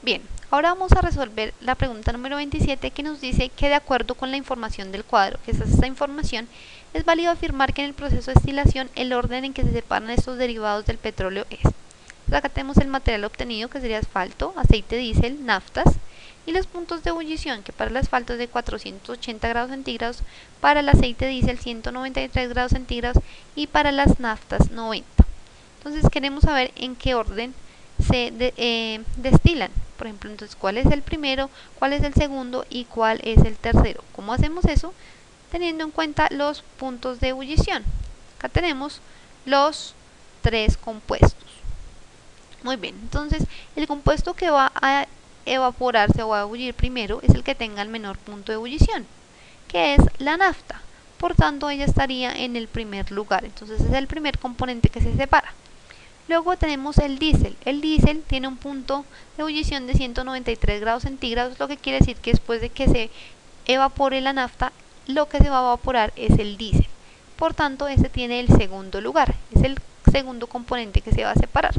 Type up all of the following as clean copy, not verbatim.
Bien, ahora vamos a resolver la pregunta número 27 que nos dice que de acuerdo con la información del cuadro, que es esta información, es válido afirmar que en el proceso de destilación el orden en que se separan estos derivados del petróleo es. Entonces acá tenemos el material obtenido, que sería asfalto, aceite diésel, naftas, y los puntos de ebullición, que para el asfalto es de 480 grados centígrados, para el aceite diésel 193 grados centígrados y para las naftas 90. Entonces queremos saber en qué orden se destilan. Por ejemplo, entonces, ¿cuál es el primero, cuál es el segundo y cuál es el tercero? ¿Cómo hacemos eso? Teniendo en cuenta los puntos de ebullición. Acá tenemos los tres compuestos. Muy bien, entonces el compuesto que va a evaporarse o a ebullir primero es el que tenga el menor punto de ebullición, que es la nafta. Por tanto, ella estaría en el primer lugar. Entonces es el primer componente que se separa. Luego tenemos el diésel. El diésel tiene un punto de ebullición de 193 grados centígrados, lo que quiere decir que después de que se evapore la nafta, lo que se va a evaporar es el diésel. Por tanto, ese tiene el segundo lugar, es el segundo componente que se va a separar.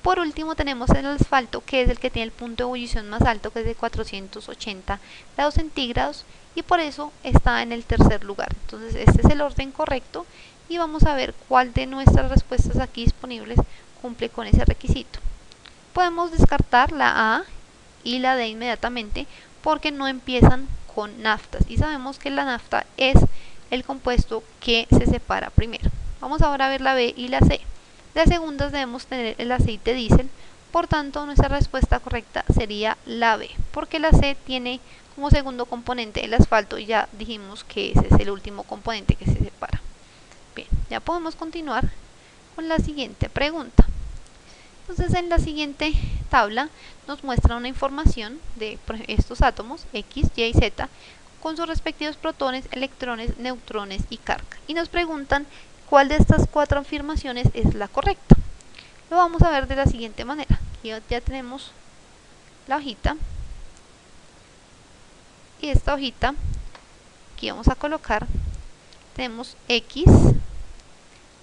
Por último tenemos el asfalto, que es el que tiene el punto de ebullición más alto, que es de 480 grados centígrados, y por eso está en el tercer lugar. Entonces este es el orden correcto y vamos a ver cuál de nuestras respuestas aquí disponibles cumple con ese requisito. Podemos descartar la A y la D inmediatamente porque no empiezan con naftas y sabemos que la nafta es el compuesto que se separa primero. Vamos ahora a ver la B y la C. De segundas debemos tener el aceite diésel, por tanto nuestra respuesta correcta sería la B, porque la C tiene como segundo componente el asfalto y ya dijimos que ese es el último componente que se separa. Bien, ya podemos continuar con la siguiente pregunta. Entonces en la siguiente tabla nos muestra una información de estos átomos X, Y y Z con sus respectivos protones, electrones, neutrones y carga. Y nos preguntan cuál de estas cuatro afirmaciones es la correcta. Lo vamos a ver de la siguiente manera. Aquí ya tenemos la hojita. Y esta hojita, aquí vamos a colocar, tenemos X,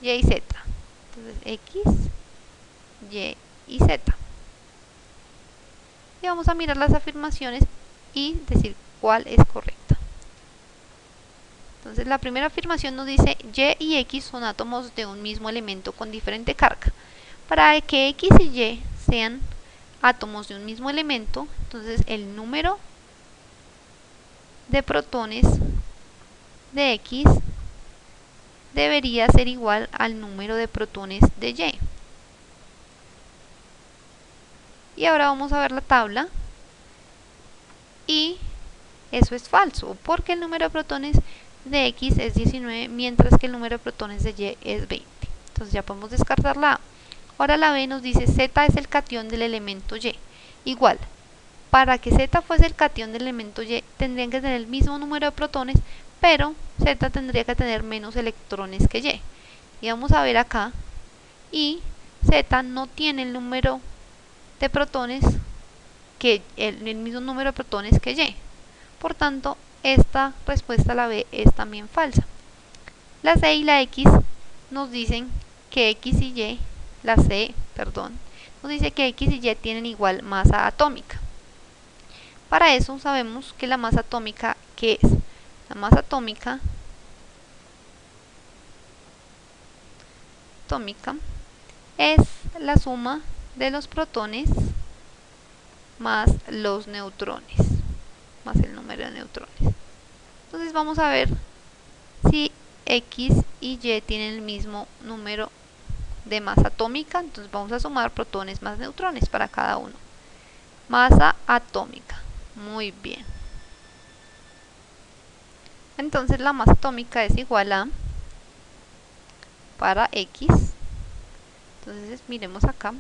Y y Z. Entonces X, Y y Z. Y vamos a mirar las afirmaciones y decir cuál es correcta. Entonces la primera afirmación nos dice Y y X son átomos de un mismo elemento con diferente carga. Para que X y Y sean átomos de un mismo elemento, entonces el número de protones de X debería ser igual al número de protones de Y. Y ahora vamos a ver la tabla y eso es falso porque el número de protones de X es 19 mientras que el número de protones de Y es 20. Entonces ya podemos descartar la A. Ahora la B nos dice Z es el catión del elemento Y. Igual, para que Z fuese el catión del elemento Y tendrían que tener el mismo número de protones, pero Z tendría que tener menos electrones que Y. Y vamos a ver acá, y Z no tiene el número de protones que el mismo número de protones que Y. Por tanto, esta respuesta, la B, es también falsa. La C y la X nos dicen que X y Y, la C, perdón, nos dice que X y Y tienen igual masa atómica. Para eso sabemos que la masa atómica, ¿qué es? La masa atómica es la suma de los protones más los neutrones, más el número de neutrones. Entonces vamos a ver si X y Y tienen el mismo número de masa atómica. Entonces vamos a sumar protones más neutrones para cada uno. Masa atómica. Muy bien. Entonces la masa atómica es igual a, para X, entonces miremos acá,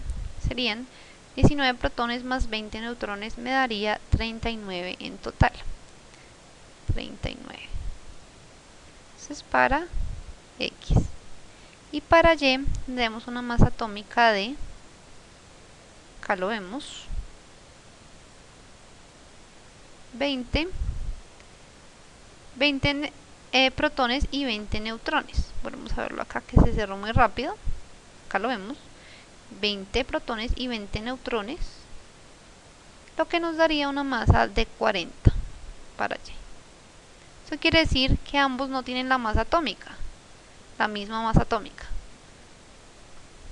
serían 19 protones más 20 neutrones, me daría 39 en total. 39. Entonces para X. Y para Y tendremos una masa atómica de, acá lo vemos, 20 protones y 20 neutrones. Volvemos a verlo acá que se cerró muy rápido. Acá lo vemos. 20 protones y 20 neutrones. lo que nos daría una masa de 40 para Y. Eso quiere decir que ambos no tienen la masa atómica, la misma masa atómica.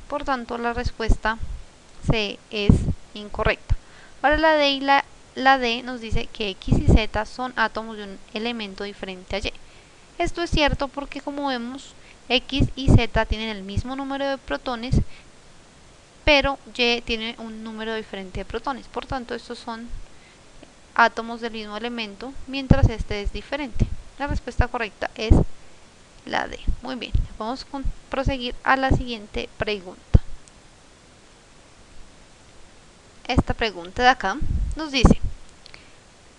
Por tanto, la respuesta C es incorrecta. Ahora la D y la D nos dice que X y Z son átomos de un elemento diferente a Y. Esto es cierto porque, como vemos, X y Z tienen el mismo número de protones, pero Y tiene un número diferente de protones. Por tanto, estos son átomos del mismo elemento, mientras este es diferente. La respuesta correcta es la D. Muy bien, vamos a proseguir a la siguiente pregunta. Esta pregunta de acá nos dice: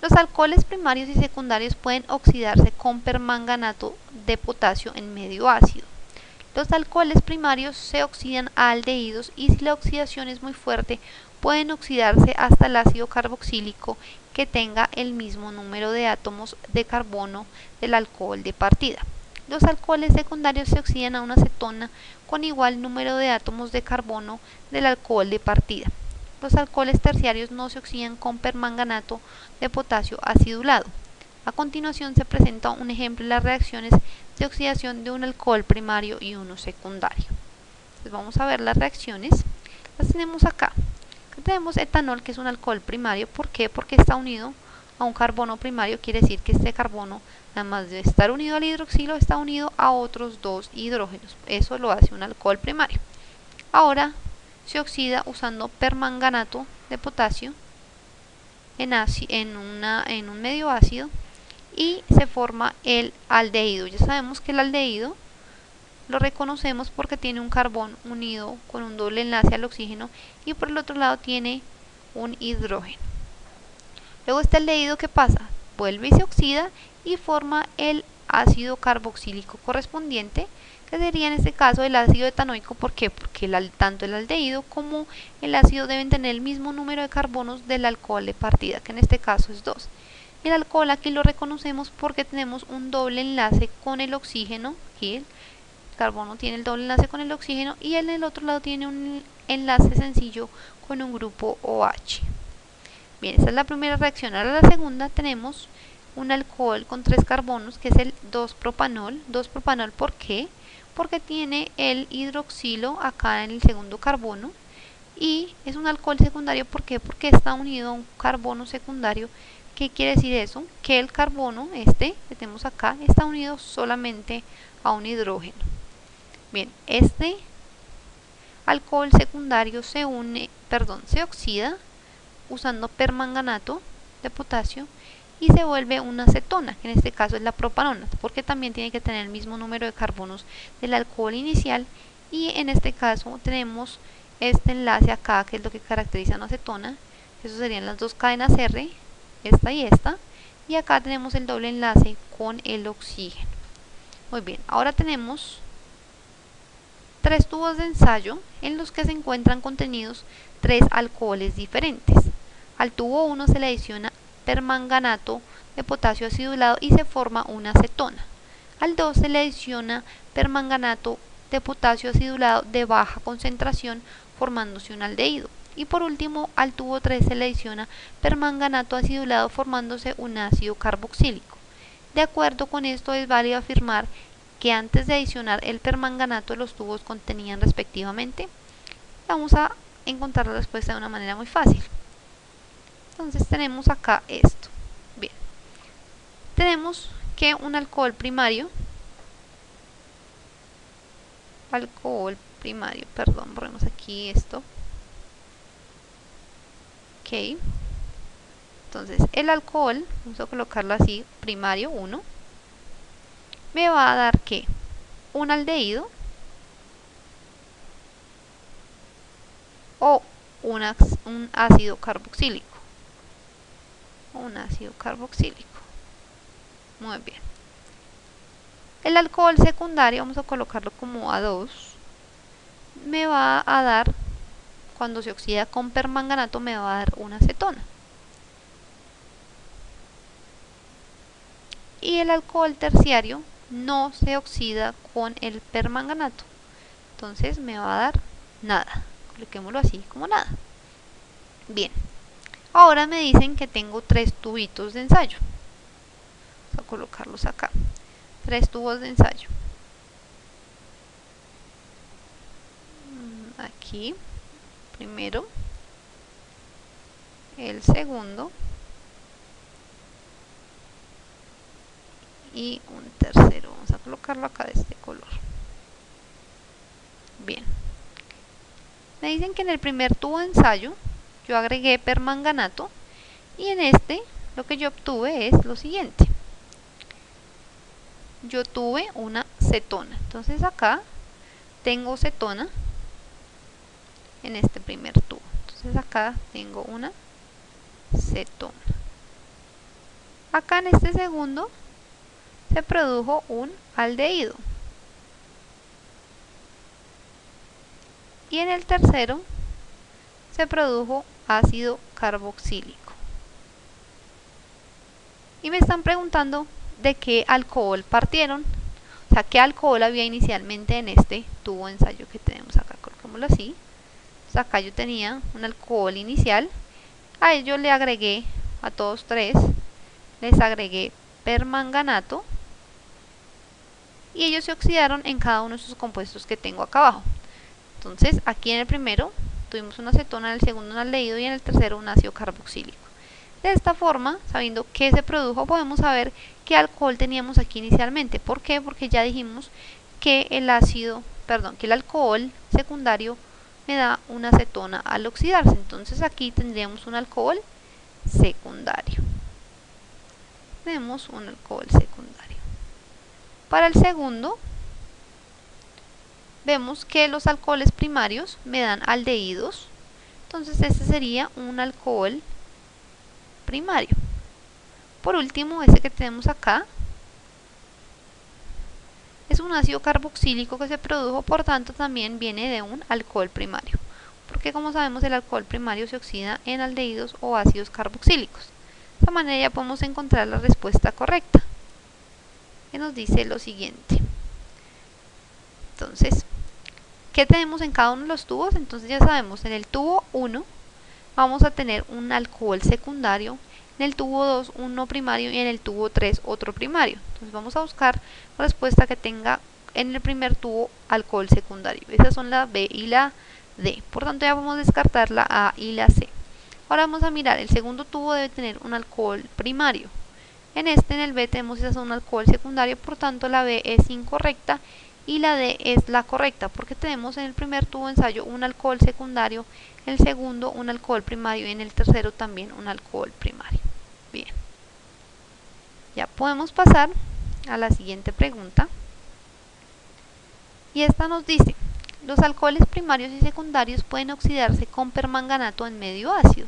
los alcoholes primarios y secundarios pueden oxidarse con permanganato de potasio en medio ácido. Los alcoholes primarios se oxidan a aldehídos y si la oxidación es muy fuerte pueden oxidarse hasta el ácido carboxílico que tenga el mismo número de átomos de carbono del alcohol de partida. Los alcoholes secundarios se oxidan a una acetona con igual número de átomos de carbono del alcohol de partida. Los alcoholes terciarios no se oxidan con permanganato de potasio acidulado. A continuación se presenta un ejemplo de las reacciones de oxidación de un alcohol primario y uno secundario. Entonces vamos a ver las reacciones. Las tenemos acá. Acá tenemos etanol, que es un alcohol primario. ¿Por qué? Porque está unido a un carbono primario. Quiere decir que este carbono, además de estar unido al hidroxilo, está unido a otros dos hidrógenos. Eso lo hace un alcohol primario. Ahora se oxida usando permanganato de potasio en un medio ácido y se forma el aldehído. Ya sabemos que el aldehído lo reconocemos porque tiene un carbón unido con un doble enlace al oxígeno y por el otro lado tiene un hidrógeno. Luego este aldehído, ¿qué pasa? Vuelve y se oxida y forma el ácido carboxílico correspondiente, que sería en este caso el ácido etanoico. ¿Por qué? Porque tanto el aldehído como el ácido deben tener el mismo número de carbonos del alcohol de partida, que en este caso es 2. El alcohol aquí lo reconocemos porque tenemos un doble enlace con el oxígeno. Aquí el carbono tiene el doble enlace con el oxígeno y en el otro lado tiene un enlace sencillo con un grupo OH. Bien, esta es la primera reacción. Ahora la segunda, tenemos un alcohol con 3 carbonos, que es el 2-propanol. 2-propanol, ¿por qué? Porque tiene el hidroxilo acá en el segundo carbono y es un alcohol secundario. ¿Por qué? Porque está unido a un carbono secundario. ¿Qué quiere decir eso? Que el carbono, este que tenemos acá, está unido solamente a un hidrógeno. Bien, este alcohol secundario se oxida usando permanganato de potasio y se vuelve una acetona, que en este caso es la propanona, porque también tiene que tener el mismo número de carbonos del alcohol inicial, y en este caso tenemos este enlace acá, que es lo que caracteriza una acetona. Eso serían las dos cadenas R, esta y esta, y acá tenemos el doble enlace con el oxígeno. Muy bien, ahora tenemos 3 tubos de ensayo en los que se encuentran contenidos 3 alcoholes diferentes. Al tubo 1 se le adiciona permanganato de potasio acidulado y se forma una acetona. Al 2 se le adiciona permanganato de potasio acidulado de baja concentración, formándose un aldehído. Y por último, al tubo 3 se le adiciona permanganato acidulado, formándose un ácido carboxílico. De acuerdo con esto, es válido afirmar que antes de adicionar el permanganato los tubos contenían respectivamente. Vamos a encontrar la respuesta de una manera muy fácil. Entonces tenemos acá esto. Bien, tenemos que un alcohol primario, borremos aquí esto. Ok, entonces el alcohol, vamos a colocarlo así, primario 1, me va a dar que un aldehído o un ácido carboxílico. Muy bien. El alcohol secundario, vamos a colocarlo como A2, me va a dar, cuando se oxida con permanganato, me va a dar una acetona. Y el alcohol terciario no se oxida con el permanganato, entonces me va a dar nada. Coloquémoslo así como nada. Bien, Ahora me dicen que tengo 3 tubitos de ensayo. Vamos a colocarlos acá. 3 tubos de ensayo. Aquí, primero, el segundo y un tercero. Vamos a colocarlo acá de este color. Bien. Me dicen que en el primer tubo de ensayo yo agregué permanganato y en este lo que yo obtuve es lo siguiente. Yo tuve una cetona. Entonces acá tengo cetona en este primer tubo. Entonces acá tengo una cetona. Acá en este segundo se produjo un aldehído. Y en el tercero se produjo ácido carboxílico. Y me están preguntando de qué alcohol partieron. O sea, qué alcohol había inicialmente en este tubo de ensayo que tenemos acá. Colocémoslo así. Entonces acá yo tenía un alcohol inicial. A ello le agregué, a todos tres, les agregué permanganato. Y ellos se oxidaron en cada uno de esos compuestos que tengo acá abajo. Entonces aquí en el primero tuvimos una acetona, en el segundo un aldehído y en el tercero un ácido carboxílico. De esta forma, sabiendo qué se produjo, podemos saber qué alcohol teníamos aquí inicialmente. ¿Por qué? Porque ya dijimos que el alcohol secundario me da una acetona al oxidarse. Entonces aquí tendríamos un alcohol secundario. Tenemos un alcohol secundario. Para el segundo, vemos que los alcoholes primarios me dan aldehídos. Entonces este sería un alcohol primario. Por último, este que tenemos acá es un ácido carboxílico que se produjo, por tanto también viene de un alcohol primario, porque como sabemos el alcohol primario se oxida en aldehídos o ácidos carboxílicos. De esta manera ya podemos encontrar la respuesta correcta, que nos dice lo siguiente. Entonces, ¿qué tenemos en cada uno de los tubos? Entonces ya sabemos, en el tubo 1 vamos a tener un alcohol secundario, en el tubo 2 uno primario y en el tubo 3 otro primario. Entonces vamos a buscar la respuesta que tenga en el primer tubo alcohol secundario. Esas son la B y la D. Por tanto ya podemos descartar la A y la C. Ahora vamos a mirar, el segundo tubo debe tener un alcohol primario. En el B tenemos un alcohol secundario, por tanto la B es incorrecta y la D es la correcta, porque tenemos en el primer tubo de ensayo un alcohol secundario, en el segundo un alcohol primario y en el tercero también un alcohol primario. Bien, ya podemos pasar a la siguiente pregunta, y esta nos dice: los alcoholes primarios y secundarios pueden oxidarse con permanganato en medio ácido.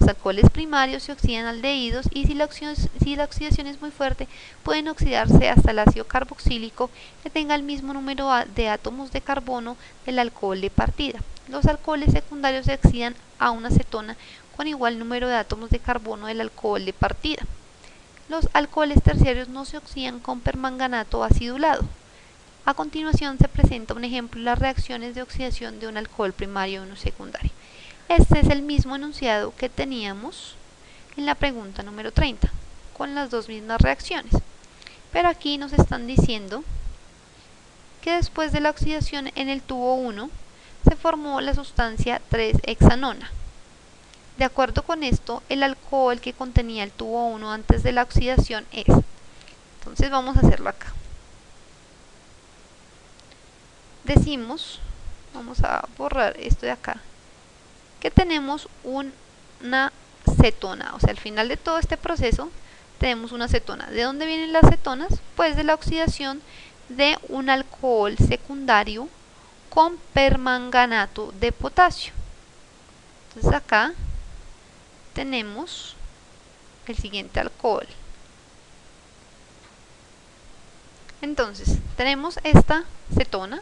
Los alcoholes primarios se oxidan aldehídos y si la oxidación es muy fuerte pueden oxidarse hasta el ácido carboxílico que tenga el mismo número de átomos de carbono del alcohol de partida. Los alcoholes secundarios se oxidan a una acetona con igual número de átomos de carbono del alcohol de partida. Los alcoholes terciarios no se oxidan con permanganato acidulado. A continuación se presenta un ejemplo de las reacciones de oxidación de un alcohol primario y uno secundario. Este es el mismo enunciado que teníamos en la pregunta número 30, con las dos mismas reacciones. Pero aquí nos están diciendo que después de la oxidación en el tubo 1 se formó la sustancia 3-hexanona. De acuerdo con esto, el alcohol que contenía el tubo 1 antes de la oxidación es. Entonces vamos a hacerlo acá. Decimos, vamos a borrar esto de acá, que tenemos una cetona, o sea, al final de todo este proceso tenemos una cetona. ¿De dónde vienen las cetonas? Pues de la oxidación de un alcohol secundario con permanganato de potasio. Entonces acá tenemos el siguiente alcohol. Entonces tenemos esta cetona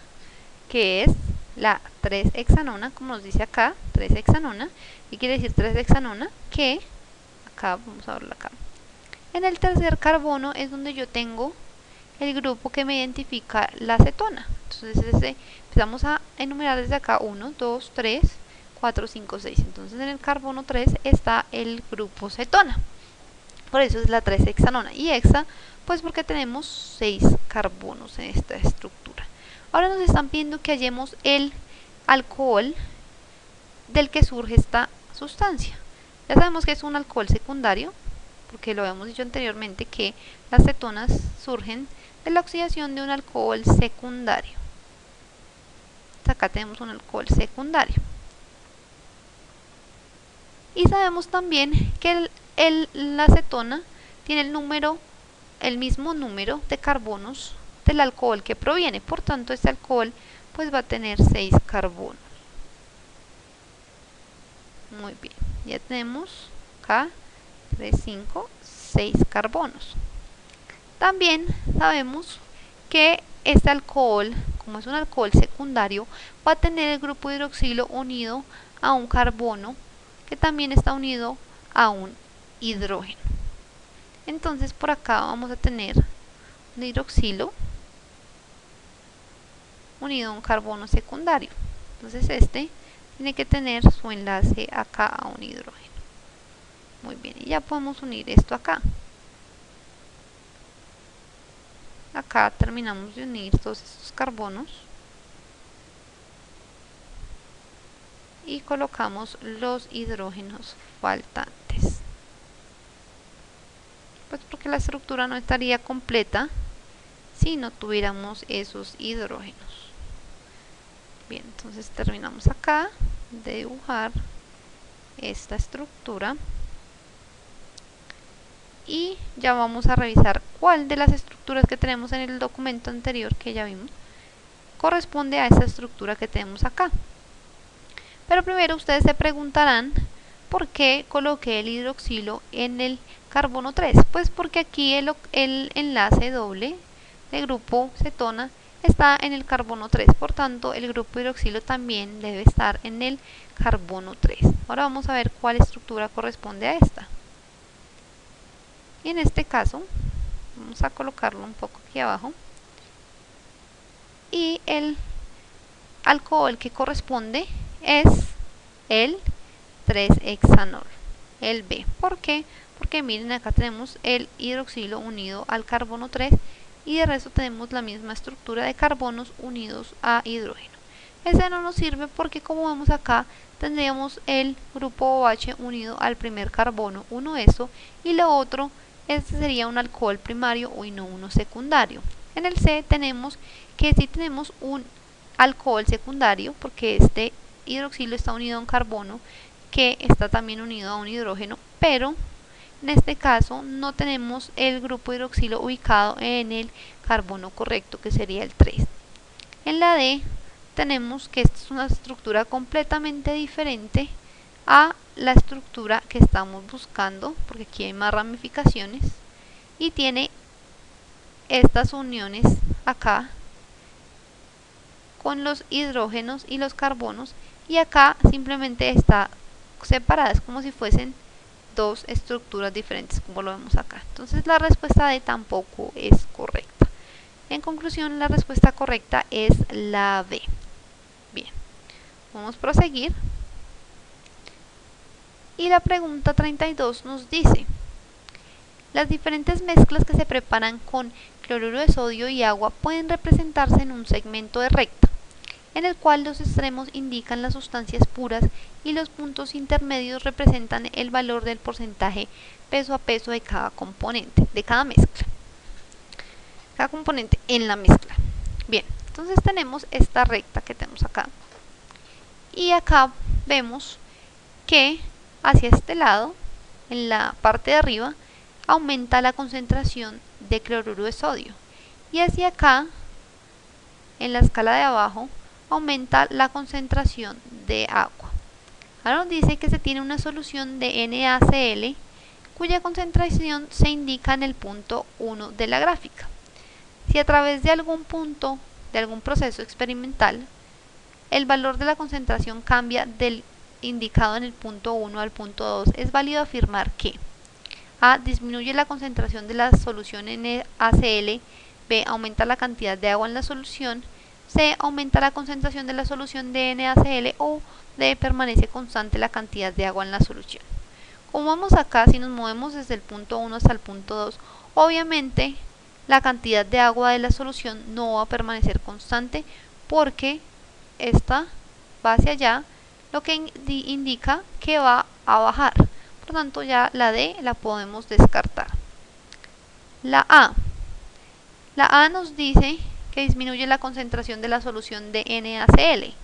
que es la 3-hexanona, como nos dice acá, 3-hexanona, y quiere decir 3-hexanona, que acá, vamos a verlo acá, en el tercer carbono es donde yo tengo el grupo que me identifica la cetona. Entonces empezamos a enumerar desde acá 1, 2, 3, 4, 5, 6. Entonces en el carbono 3 está el grupo cetona. Por eso es la 3-hexanona. Y hexa, pues porque tenemos 6 carbonos en esta estructura. Ahora nos están pidiendo que hallemos el alcohol del que surge esta sustancia. Ya sabemos que es un alcohol secundario, porque lo habíamos dicho anteriormente que las cetonas surgen de la oxidación de un alcohol secundario. Acá tenemos un alcohol secundario. Y sabemos también que la acetona tiene el mismo número de carbonos del alcohol que proviene. Por tanto, este alcohol pues va a tener 6 carbonos. Muy bien, ya tenemos acá 3, 5, 6 carbonos. También sabemos que este alcohol, como es un alcohol secundario, va a tener el grupo hidroxilo unido a un carbono que también está unido a un hidrógeno. Entonces por acá vamos a tener un hidroxilo unido a un carbono secundario. Entonces este tiene que tener su enlace acá a un hidrógeno. Muy bien, y ya podemos unir esto acá. Acá terminamos de unir todos estos carbonos y colocamos los hidrógenos faltantes. Pues porque la estructura no estaría completa si no tuviéramos esos hidrógenos. Bien, entonces terminamos acá de dibujar esta estructura y ya vamos a revisar cuál de las estructuras que tenemos en el documento anterior que ya vimos corresponde a esta estructura que tenemos acá. Pero primero ustedes se preguntarán por qué coloqué el hidroxilo en el carbono 3. Pues porque aquí el enlace doble del grupo cetona está en el carbono 3, por tanto el grupo hidroxilo también debe estar en el carbono 3. Ahora vamos a ver cuál estructura corresponde a esta. Y en este caso vamos a colocarlo un poco aquí abajo. Y el alcohol que corresponde es el 3-hexanol, el B. ¿Por qué? Porque miren, acá tenemos el hidroxilo unido al carbono 3 y de resto tenemos la misma estructura de carbonos unidos a hidrógeno. Ese no nos sirve porque, como vemos acá, tendríamos el grupo OH unido al primer carbono, uno eso, y lo otro, este sería un alcohol primario y no uno secundario. En el C tenemos que sí tenemos un alcohol secundario porque este hidroxilo está unido a un carbono que está también unido a un hidrógeno, pero en este caso no tenemos el grupo hidroxilo ubicado en el carbono correcto, que sería el 3. En la D tenemos que esta es una estructura completamente diferente a la estructura que estamos buscando, porque aquí hay más ramificaciones y tiene estas uniones acá con los hidrógenos y los carbonos, y acá simplemente está separada, es como si fuesen dos estructuras diferentes, como lo vemos acá. Entonces la respuesta D tampoco es correcta. En conclusión, la respuesta correcta es la B. Bien, vamos a proseguir. Y la pregunta 32 nos dice: las diferentes mezclas que se preparan con cloruro de sodio y agua pueden representarse en un segmento de recta, en el cual los extremos indican las sustancias puras y los puntos intermedios representan el valor del porcentaje peso a peso de cada componente, de cada mezcla, cada componente en la mezcla. Bien, entonces tenemos esta recta que tenemos acá, y acá vemos que hacia este lado, en la parte de arriba, aumenta la concentración de cloruro de sodio, y hacia acá, en la escala de abajo, aumenta la concentración de agua. Ahora nos dice que se tiene una solución de NaCl cuya concentración se indica en el punto 1 de la gráfica. Si a través de algún punto, de algún proceso experimental, el valor de la concentración cambia del indicado en el punto 1 al punto 2, es válido afirmar que A. Disminuye la concentración de la solución NaCl, B. Aumenta la cantidad de agua en la solución, C, aumenta la concentración de la solución de NaCl, o D, permanece constante la cantidad de agua en la solución. Como vamos acá, si nos movemos desde el punto 1 hasta el punto 2, obviamente la cantidad de agua de la solución no va a permanecer constante porque esta va hacia allá, lo que indica que va a bajar. Por lo tanto, ya la D la podemos descartar. La A nos dice que disminuye la concentración de la solución de NaCl.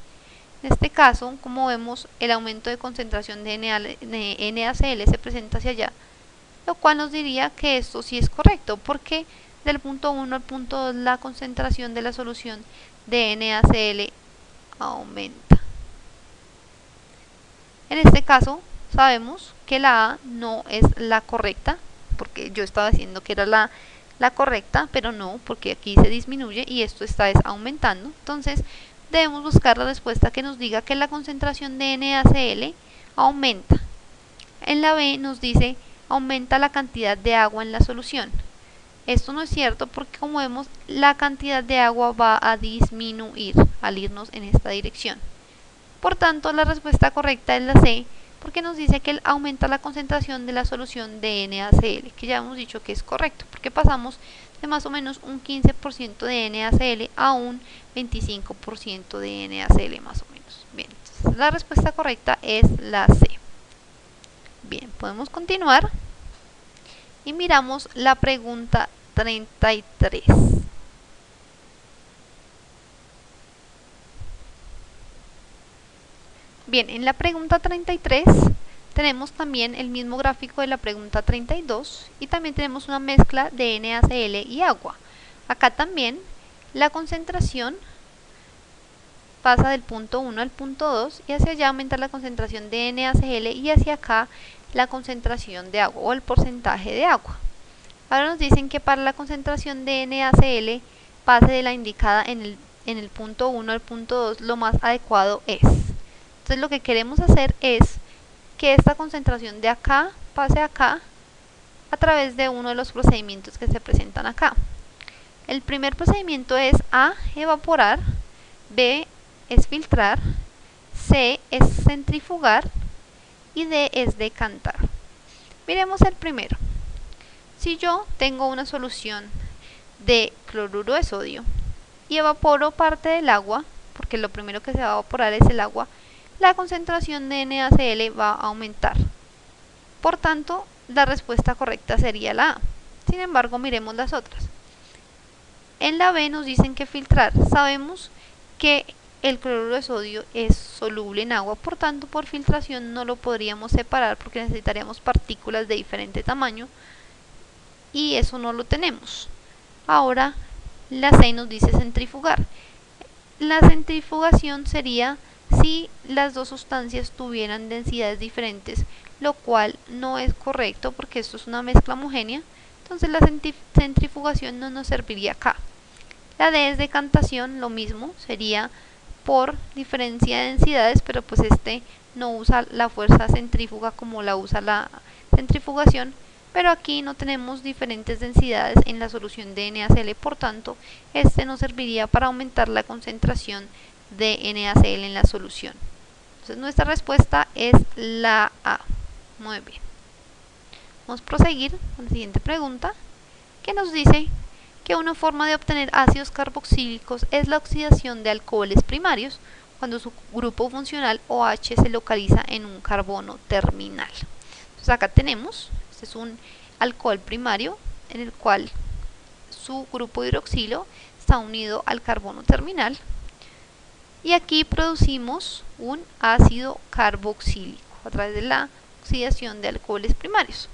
En este caso, como vemos, el aumento de concentración de NaCl se presenta hacia allá, lo cual nos diría que esto sí es correcto, porque del punto 1 al punto 2 la concentración de la solución de NaCl aumenta. En este caso, sabemos que la A no es la correcta, porque yo estaba diciendo que era la correcta, pero no, porque aquí se disminuye y esto está aumentando. Entonces, debemos buscar la respuesta que nos diga que la concentración de NaCl aumenta. En la B nos dice aumenta la cantidad de agua en la solución. Esto no es cierto porque, como vemos, la cantidad de agua va a disminuir al irnos en esta dirección. Por tanto, la respuesta correcta es la C, porque nos dice que aumenta la concentración de la solución de NaCl, que ya hemos dicho que es correcto, porque pasamos de más o menos un 15% de NaCl a un 25% de NaCl más o menos. Bien, entonces la respuesta correcta es la C. Bien, podemos continuar y miramos la pregunta 33. Bien, en la pregunta 33 tenemos también el mismo gráfico de la pregunta 32 y también tenemos una mezcla de NaCl y agua. Acá también la concentración pasa del punto 1 al punto 2 y hacia allá aumenta la concentración de NaCl y hacia acá la concentración de agua o el porcentaje de agua. Ahora nos dicen que para la concentración de NaCl pase de la indicada en el punto 1 al punto 2, lo más adecuado es. Entonces lo que queremos hacer es que esta concentración de acá pase acá a través de uno de los procedimientos que se presentan acá. El primer procedimiento es A, evaporar, B, es filtrar, C, es centrifugar y D, es decantar. Miremos el primero. Si yo tengo una solución de cloruro de sodio y evaporo parte del agua, porque lo primero que se va a evaporar es el agua, la concentración de NaCl va a aumentar. Por tanto, la respuesta correcta sería la A. Sin embargo, miremos las otras. En la B nos dicen que filtrar. Sabemos que el cloruro de sodio es soluble en agua, por tanto, por filtración no lo podríamos separar porque necesitaríamos partículas de diferente tamaño y eso no lo tenemos. Ahora, la C nos dice centrifugar. La centrifugación sería si las dos sustancias tuvieran densidades diferentes, lo cual no es correcto porque esto es una mezcla homogénea, entonces la centrifugación no nos serviría acá. La D es decantación, lo mismo, sería por diferencia de densidades, pero pues este no usa la fuerza centrífuga como la usa la centrifugación, pero aquí no tenemos diferentes densidades en la solución de NaCl, por tanto, este nos serviría para aumentar la concentración de NaCl en la solución. Entonces nuestra respuesta es la A. Muy bien. Vamos a proseguir con la siguiente pregunta, que nos dice que una forma de obtener ácidos carboxílicos es la oxidación de alcoholes primarios cuando su grupo funcional OH se localiza en un carbono terminal. Entonces acá tenemos, este es un alcohol primario en el cual su grupo hidroxilo está unido al carbono terminal. Y aquí producimos un ácido carboxílico a través de la oxidación de alcoholes primarios.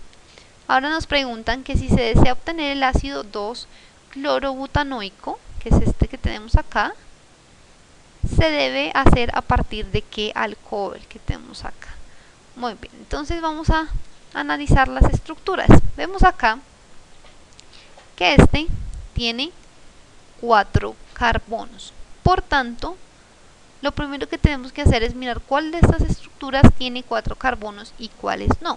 Ahora nos preguntan que si se desea obtener el ácido 2-clorobutanoico, que es este que tenemos acá, se debe hacer a partir de qué alcohol que tenemos acá. Muy bien, entonces vamos a analizar las estructuras. Vemos acá que este tiene 4 carbonos. Por tanto, lo primero que tenemos que hacer es mirar cuál de estas estructuras tiene 4 carbonos y cuáles no.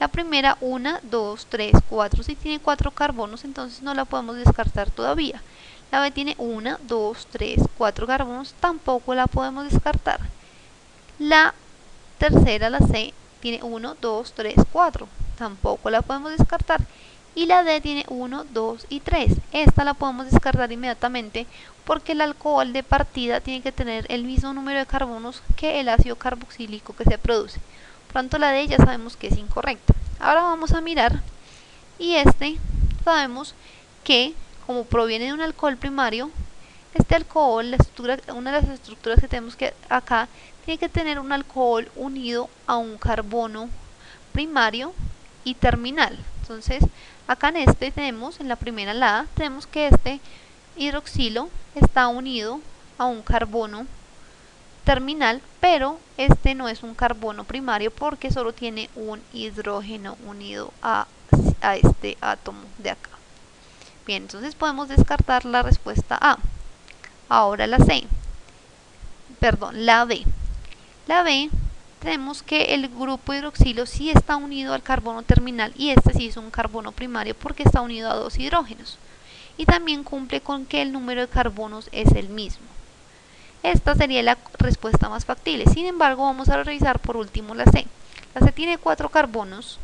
La primera, 1, 2, 3, 4, si tiene 4 carbonos, entonces no la podemos descartar todavía. La B tiene 1, 2, 3, 4 carbonos, tampoco la podemos descartar. La tercera, la C, tiene 1, 2, 3, 4, tampoco la podemos descartar. Y la D tiene 1, 2 y 3. Esta la podemos descartar inmediatamente porque el alcohol de partida tiene que tener el mismo número de carbonos que el ácido carboxílico que se produce. Por tanto, la D ya sabemos que es incorrecta. Ahora vamos a mirar y sabemos que como proviene de un alcohol primario, este alcohol, una de las estructuras que tenemos que acá, tiene que tener un alcohol unido a un carbono primario y terminal. Entonces, acá tenemos, en la primera la A, tenemos que este hidroxilo está unido a un carbono terminal, pero este no es un carbono primario porque solo tiene un hidrógeno unido a este átomo de acá. Bien, entonces podemos descartar la respuesta A. Ahora la B. La B, tenemos que el grupo hidroxilo sí está unido al carbono terminal y este sí es un carbono primario porque está unido a dos hidrógenos. Y también cumple con que el número de carbonos es el mismo. Esta sería la respuesta más factible. Sin embargo, vamos a revisar por último la C. La C tiene 4 carbonos,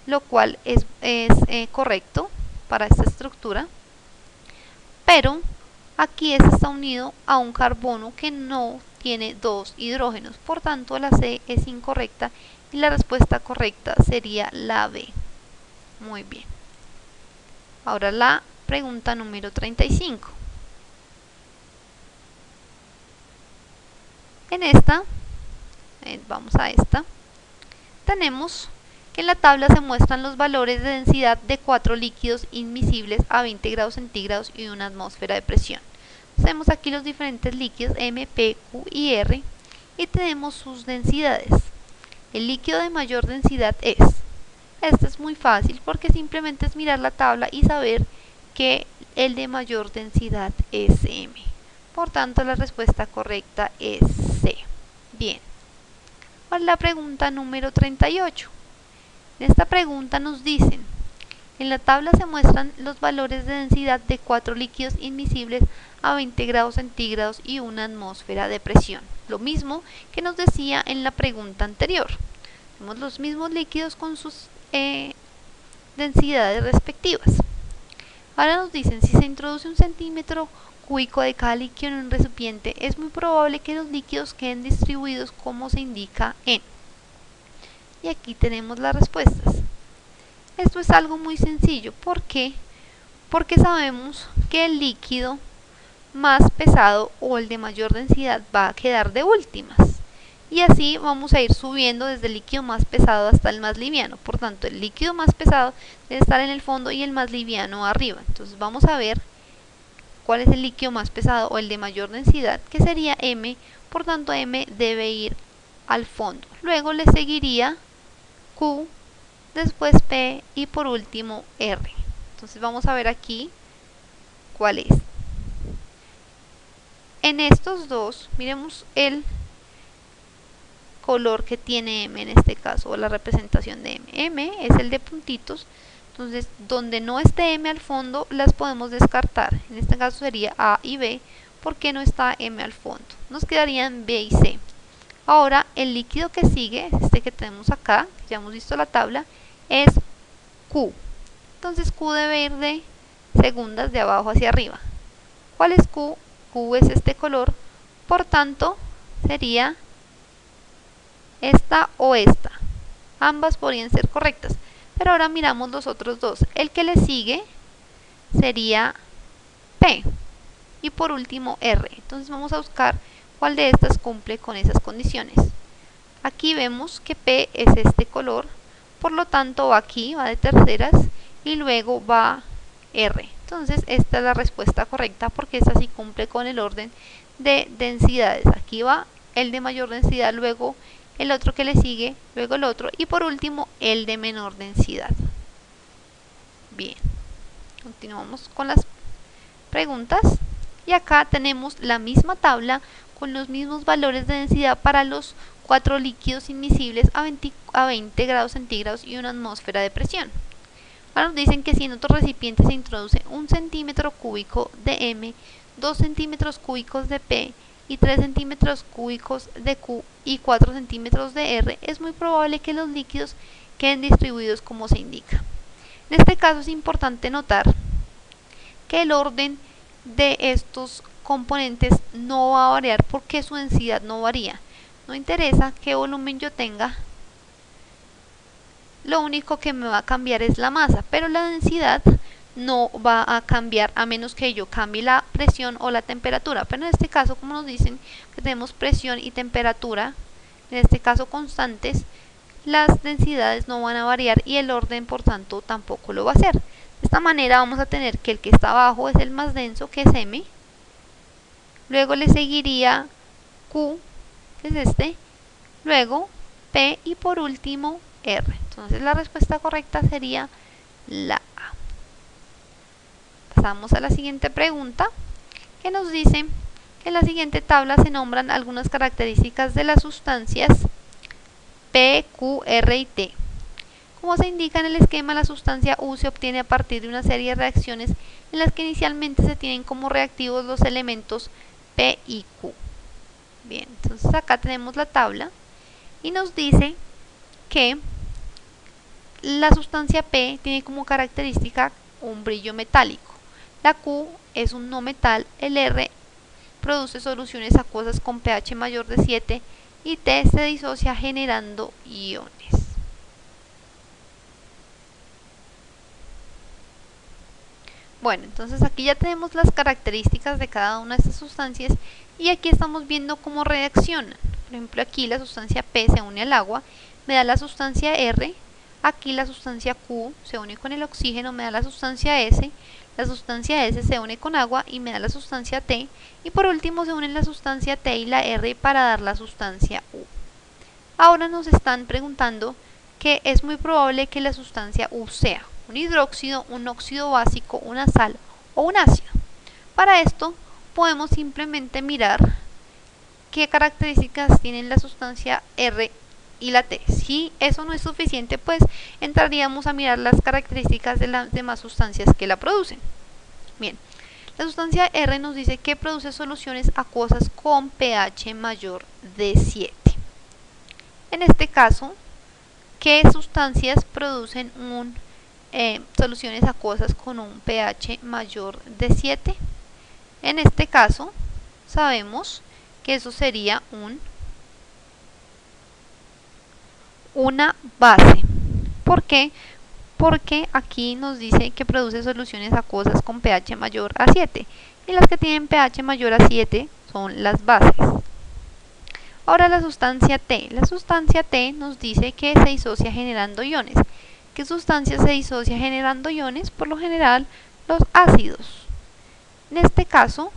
lo cual es correcto para esta estructura, pero aquí este está unido a un carbono que no tiene 2 hidrógenos, por tanto la C es incorrecta y la respuesta correcta sería la B. Muy bien. Ahora la pregunta número 35. En esta, vamos a esta, tenemos que en la tabla se muestran los valores de densidad de 4 líquidos inmiscibles a 20 grados centígrados y una atmósfera de presión. Tenemos aquí los diferentes líquidos M, P, Q y R y tenemos sus densidades. El líquido de mayor densidad es. Este es muy fácil porque simplemente es mirar la tabla y saber que el de mayor densidad es M. Por tanto, la respuesta correcta es C. Bien. Ahora la pregunta número 38. En esta pregunta nos dicen, en la tabla se muestran los valores de densidad de 4 líquidos inmiscibles a 20 grados centígrados y una atmósfera de presión. Lo mismo que nos decía en la pregunta anterior. Tenemos los mismos líquidos con sus densidades respectivas. Ahora nos dicen, si se introduce un centímetro cúbico de cada líquido en un recipiente, es muy probable que los líquidos queden distribuidos como se indica en. Y aquí tenemos las respuestas. Esto es algo muy sencillo. ¿Por qué? Porque sabemos que el líquido más pesado o el de mayor densidad va a quedar de últimas. Y así vamos a ir subiendo desde el líquido más pesado hasta el más liviano. Por tanto, el líquido más pesado debe estar en el fondo y el más liviano arriba. Entonces vamos a ver cuál es el líquido más pesado o el de mayor densidad, que sería M. Por tanto, M debe ir al fondo. Luego le seguiría Q, después P y por último R. Entonces vamos a ver aquí cuál es. En estos dos, miremos el color que tiene M en este caso, o la representación de M. M es el de puntitos, entonces donde no esté M al fondo las podemos descartar. En este caso sería A y B, porque no está M al fondo. Nos quedarían B y C. Ahora el líquido que sigue, este que tenemos acá, ya hemos visto la tabla, es Q. Entonces Q debe ir de segundas de abajo hacia arriba. ¿Cuál es Q? Q es este color, por tanto sería esta o esta. Ambas podrían ser correctas, pero ahora miramos los otros dos. El que le sigue sería P y por último R. Entonces vamos a buscar cuál de estas cumple con esas condiciones. Aquí vemos que P es este color, por lo tanto va aquí, va de terceras y luego va R. Entonces esta es la respuesta correcta porque esta sí cumple con el orden de densidades. Aquí va el de mayor densidad, luego el otro que le sigue, luego el otro y por último el de menor densidad. Bien, continuamos con las preguntas y acá tenemos la misma tabla con los mismos valores de densidad para los 4 líquidos inmiscibles a 20 grados centígrados y una atmósfera de presión. Ahora nos dicen que si en otro recipiente se introduce 1 centímetro cúbico de M, 2 centímetros cúbicos de P y 3 centímetros cúbicos de Q y 4 centímetros de R, es muy probable que los líquidos queden distribuidos como se indica. En este caso es importante notar que el orden de estos componentes no va a variar porque su densidad no varía. No interesa qué volumen yo tenga, lo único que me va a cambiar es la masa, pero la densidad no va a cambiar a menos que yo cambie la presión o la temperatura. Pero en este caso, como nos dicen que tenemos presión y temperatura, en este caso constantes, las densidades no van a variar y el orden por tanto tampoco lo va a hacer. De esta manera vamos a tener que el que está abajo es el más denso, que es M, luego le seguiría Q, que es este, luego P y por último R. Entonces la respuesta correcta sería la A. Pasamos a la siguiente pregunta, que nos dice que en la siguiente tabla se nombran algunas características de las sustancias P, Q, R y T. Como se indica en el esquema, la sustancia U se obtiene a partir de una serie de reacciones en las que inicialmente se tienen como reactivos los elementos P y Q. Bien, entonces acá tenemos la tabla y nos dice que la sustancia P tiene como característica un brillo metálico, la Q es un no metal, el R produce soluciones acuosas con pH mayor de 7 y T se disocia generando iones. Bueno, entonces aquí ya tenemos las características de cada una de estas sustancias y aquí estamos viendo cómo reaccionan. Por ejemplo, aquí la sustancia P se une al agua, me da la sustancia R, aquí la sustancia Q se une con el oxígeno, me da la sustancia S se une con agua y me da la sustancia T, y por último se unen la sustancia T y la R para dar la sustancia U. Ahora nos están preguntando que es muy probable que la sustancia U sea un hidróxido, un óxido básico, una sal o un ácido. Para esto podemos simplemente mirar qué características tienen la sustancia R y la T. Si eso no es suficiente, pues entraríamos a mirar las características de las demás sustancias que la producen. Bien, la sustancia R nos dice que produce soluciones acuosas con pH mayor de 7. En este caso, ¿qué sustancias producen soluciones acuosas con un pH mayor de 7? En este caso, sabemos que eso sería una base. ¿Por qué? Porque aquí nos dice que produce soluciones acuosas con pH mayor a 7 y las que tienen pH mayor a 7 son las bases. Ahora la sustancia T. La sustancia T nos dice que se disocia generando iones. ¿Qué sustancia se disocia generando iones? Por lo general, los ácidos. En este caso,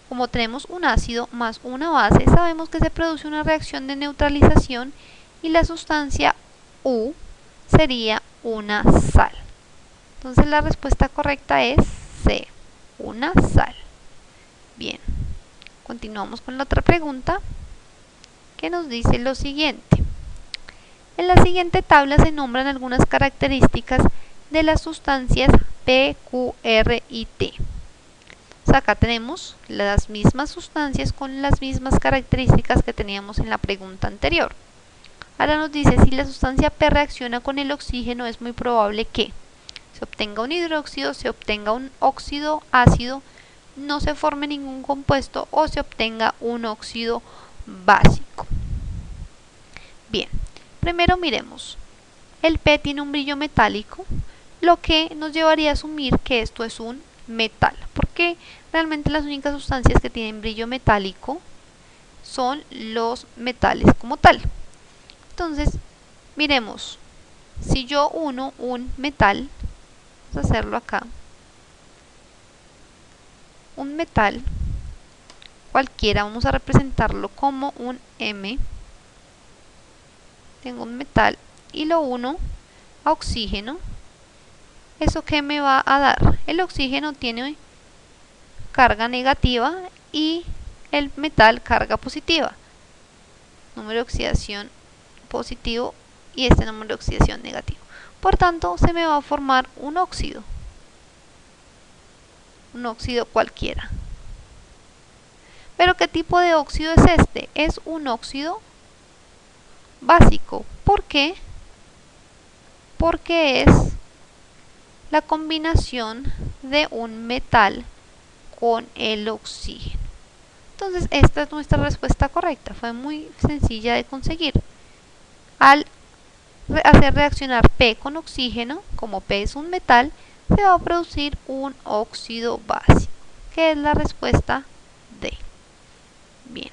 como tenemos un ácido más una base, sabemos que se produce una reacción de neutralización y la sustancia U sería una sal. Entonces la respuesta correcta es C, una sal. Bien, continuamos con la otra pregunta que nos dice lo siguiente. En la siguiente tabla se nombran algunas características de las sustancias P, Q, R y T. O sea, acá tenemos las mismas sustancias con las mismas características que teníamos en la pregunta anterior. Ahora nos dice si la sustancia P reacciona con el oxígeno, es muy probable que se obtenga un hidróxido, se obtenga un óxido ácido, no se forme ningún compuesto o se obtenga un óxido básico. Bien, primero miremos. El P tiene un brillo metálico, lo que nos llevaría a asumir que esto es un metal, porque realmente las únicas sustancias que tienen brillo metálico son los metales como tal. Entonces, miremos, si yo uno un metal, vamos a hacerlo acá, un metal cualquiera, vamos a representarlo como un M, tengo un metal y lo uno a oxígeno, ¿eso qué me va a dar? El oxígeno tiene carga negativa y el metal carga positiva, número de oxidación positivo y este número de oxidación negativo. Por tanto, se me va a formar un óxido cualquiera. ¿Pero qué tipo de óxido es este? Es un óxido básico. ¿Por qué? Porque es la combinación de un metal con el oxígeno. Entonces, esta es nuestra respuesta correcta. Fue muy sencilla de conseguir. Al hacer reaccionar P con oxígeno, como P es un metal, se va a producir un óxido básico, que es la respuesta D. Bien.